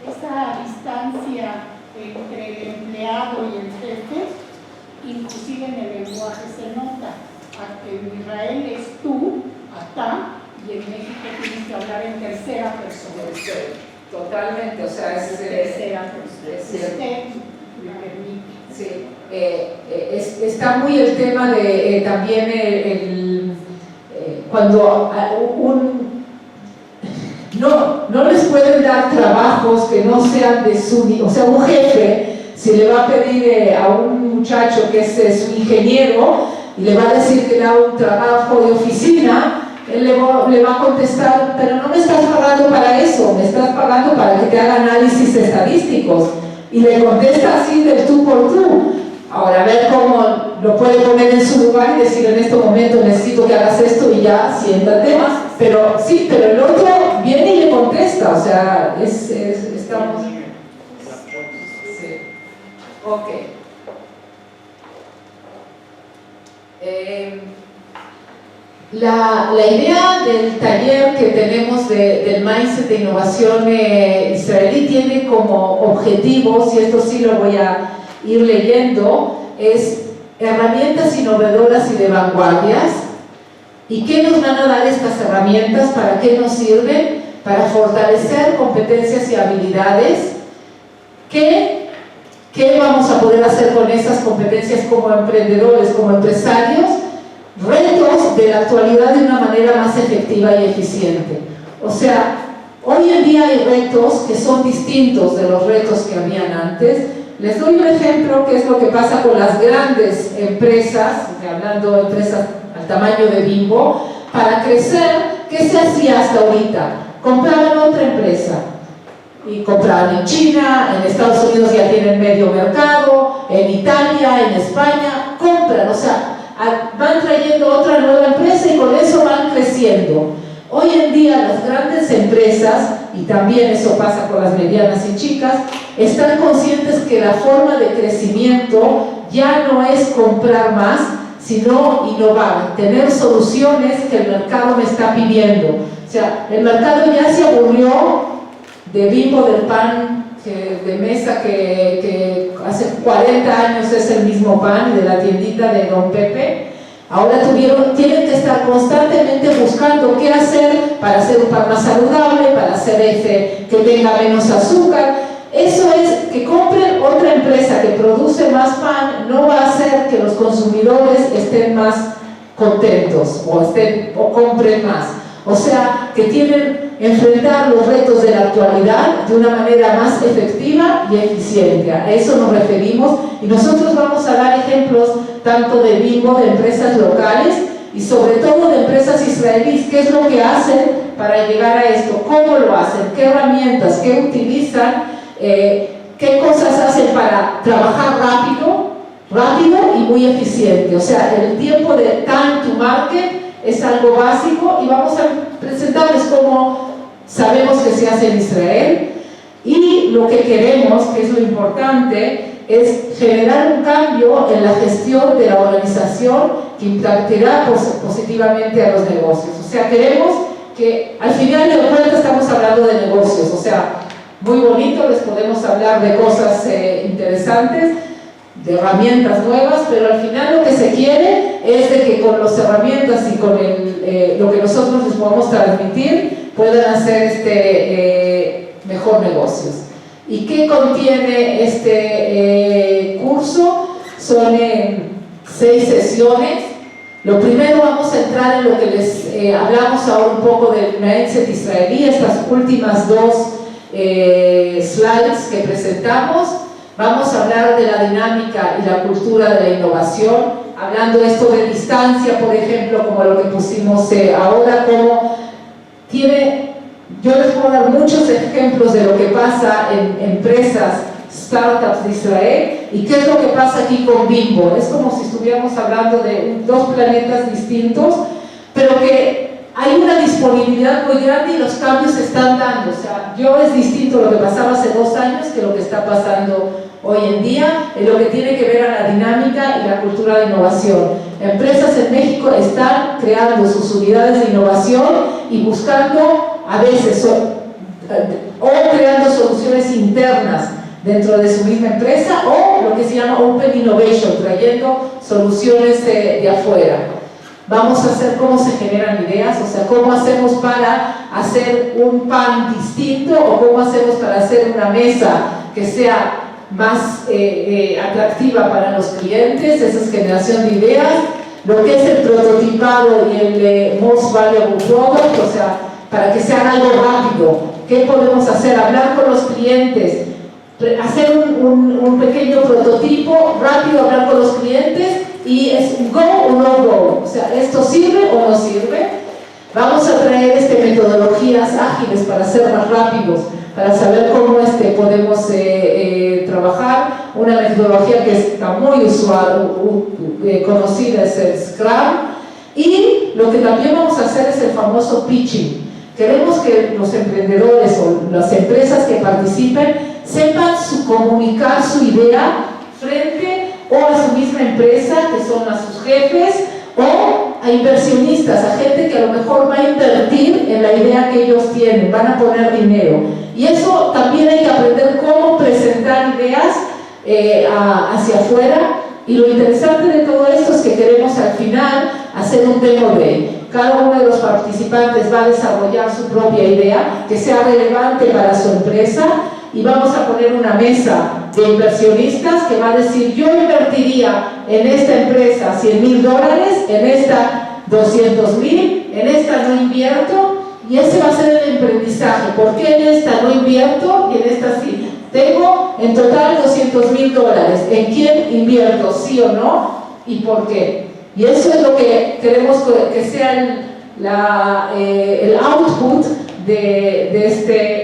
Esa distancia entre el empleado y el jefe, inclusive en el lenguaje se nota. En Israel es tú, atá, y en México tienes que hablar en tercera persona. Totalmente, o sea, es sí, está muy el tema de también cuando no les pueden dar trabajos que no sean de su, o sea, un jefe, si le va a pedir a un muchacho que es su ingeniero y le va a decir que le da un trabajo de oficina, él le va a contestar, pero no me estás pagando para eso, me estás pagando para que te haga análisis estadísticos. Y le contesta así del tú por tú. Ahora, a ver cómo lo puede poner en su lugar y decir en este momento necesito que hagas esto y ya, siéntate. Pero sí, pero el otro viene y le contesta, o sea, estamos... Sí. Ok. La idea del taller que tenemos del mindset de innovación israelí tiene como objetivos, y esto sí lo voy a ir leyendo, es herramientas innovadoras y de vanguardias. ¿Y qué nos van a dar estas herramientas? ¿Para qué nos sirven? Para fortalecer competencias y habilidades. ¿Qué vamos a poder hacer con esas competencias como emprendedores, como empresarios? Retos de la actualidad de una manera más efectiva y eficiente. O sea, hoy en día hay retos que son distintos de los retos que habían antes. Les doy un ejemplo, que es lo que pasa con las grandes empresas, hablando de empresas al tamaño de Bimbo. Para crecer, ¿qué se hacía hasta ahorita? Compraban otra empresa. Y compraban en China, en Estados Unidos ya tienen medio mercado, en Italia, en España, compran, o sea, van trayendo otra nueva empresa y con eso van creciendo. Hoy en día las grandes empresas, y también eso pasa con las medianas y chicas, están conscientes que la forma de crecimiento ya no es comprar más, sino innovar, tener soluciones que el mercado me está pidiendo. O sea, el mercado ya se aburrió de Bimbo, del pan de mesa que hace 40 años es el mismo pan, y de la tiendita de Don Pepe. Ahora tienen que estar constantemente buscando qué hacer para hacer un pan más saludable, para hacer que tenga menos azúcar. Eso es, que compren otra empresa que produce más pan, no va a hacer que los consumidores estén más contentos o compren más. O sea, que tienen que enfrentar los retos de la actualidad de una manera más efectiva y eficiente. A eso nos referimos, y nosotros vamos a dar ejemplos tanto de Bimbo, de empresas locales, y sobre todo de empresas israelíes. ¿Qué es lo que hacen para llegar a esto? ¿Cómo lo hacen? ¿Qué herramientas? ¿Qué utilizan? ¿Qué cosas hacen para trabajar rápido y muy eficiente? O sea, el tiempo de time to market es algo básico, y vamos a presentarles cómo sabemos que se hace en Israel. Y lo que queremos, que es lo importante, es generar un cambio en la gestión de la organización que impactará positivamente a los negocios. O sea, queremos que al final de cuentas estamos hablando de negocios, o sea, muy bonito, les podemos hablar de cosas interesantes, de herramientas nuevas, pero al final lo que se quiere es de que con las herramientas y con lo que nosotros les podamos transmitir puedan hacer mejor negocios. ¿Y qué contiene este curso? Son 6 sesiones. Lo primero, vamos a entrar en lo que les hablamos ahora un poco del mindset israelí, estas últimas 2 slides que presentamos. Vamos a hablar de la dinámica y la cultura de la innovación, hablando esto de distancia, por ejemplo, como lo que pusimos ahora, como yo les puedo dar muchos ejemplos de lo que pasa en empresas, startups de Israel, y qué es lo que pasa aquí con Bimbo. Es como si estuviéramos hablando de 2 planetas distintos, pero que hay una disponibilidad muy grande y los cambios se están dando. O sea, es distinto lo que pasaba hace 2 años que lo que está pasando hoy en día, en lo que tiene que ver a la dinámica y la cultura de innovación. Empresas en México están creando sus unidades de innovación y buscando a veces o creando soluciones internas dentro de su misma empresa, o lo que se llama Open Innovation, trayendo soluciones de afuera. Vamos a hacer cómo se generan ideas, o sea, cómo hacemos para hacer un pan distinto o cómo hacemos para hacer una mesa que sea más atractiva para los clientes. Esa es generación de ideas. Lo que es el prototipado y el most valuable product, o sea, para que sea algo rápido. ¿Qué podemos hacer? Hablar con los clientes, hacer un pequeño prototipo, rápido hablar con los clientes, y es un go o no go, o sea, ¿esto sirve o no sirve? Vamos a traer metodologías ágiles para ser más rápidos, para saber cómo podemos trabajar. Una metodología que está muy usual, conocida, es el Scrum. Y lo que también vamos a hacer es el famoso pitching. Queremos que los emprendedores o las empresas que participen sepan comunicar su idea frente o a su misma empresa, que son a sus jefes, o a inversionistas, a gente que a lo mejor va a invertir en la idea que ellos tienen, van a poner dinero. Y eso también hay que aprender cómo presentar ideas hacia afuera. Y lo interesante de todo esto es que queremos al final hacer un demo day. Cada uno de los participantes va a desarrollar su propia idea que sea relevante para su empresa, y vamos a poner una mesa de inversionistas que va a decir: yo invertiría en esta empresa $100,000, en esta 200,000, en esta no invierto, y ese va a ser el aprendizaje. ¿Por qué en esta no invierto y en esta sí? Tengo en total $200,000, ¿en quién invierto? ¿Sí o no? ¿Y por qué? Y eso es lo que queremos que sea el output de este